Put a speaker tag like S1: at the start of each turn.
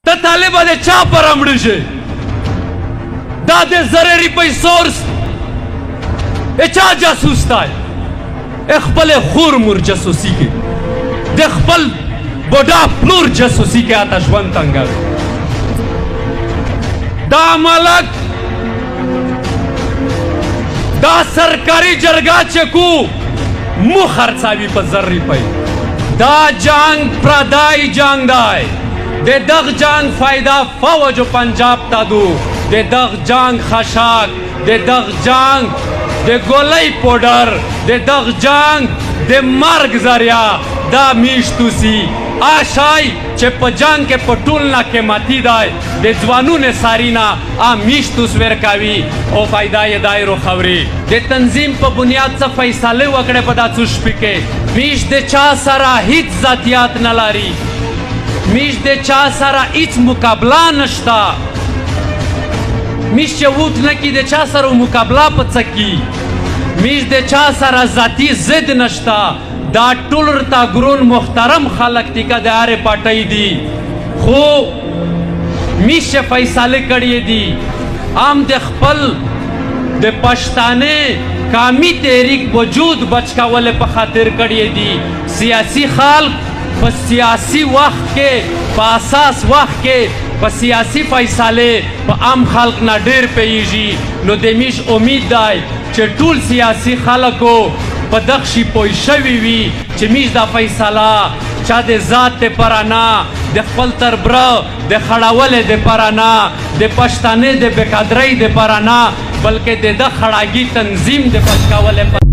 S1: ته طالبه د چا پر امړه شي دا د ضرري پیسورس چا جاسوس تای خپل خور مور جاسوسی کې د خپل بوډا پلور جاسوسی کې آتا ژوند تنګوي دا ملک دا سرکاری جرګه چې کو مو خرڅاوي په زر روپۍ دا جنگ پردای جنگ دی د دغ جنگ فایده فوج پنجاب تا دو د دغ جنگ خشاک د دغ جنگ د ګولۍ پوډر د دغ جنگ د مرګ ذریعہ دا میشتوسی آشای چې په جنگ کې په ټول نه قیمتي دی د ځوانونه سارینا میشتوس ورکاوي او فایده یې دایرو خوري د تنظیم په بنیاد څه فیصله وکړي په دا څو شپې کې میش د چا سره هیڅ ذاتیات نه لري میش د چا سره هیڅ مقابله نشته میش چې ووت نه کی د چا سره مقابله په څه کی میش د چا سره ذاتی ضد نشته دا ټول ورته ګرون محترم خلک دي که د هرې پارټۍ دي خو میش چې فیصله کړې دي عام د خپل د پښتانه قومي تحریک وجود بچ کولو په خاطر کړې دي سیاسي خلک په سیاسي وخت کې په اساس وخت کې په سیاسي فیصله په عام خلق نه ډېر پیږي نو د میش امید دی چې ټول سیاسي خلکو په دغ شي پوه شوي وي چې میش دا فیصله چا د ذات دپاره نه د خپل تربره د خړولې دپاره نه د پښتانه د بېقدرۍ دپاره نه بلکې د ده خړاګي تنظیم د بچ کولو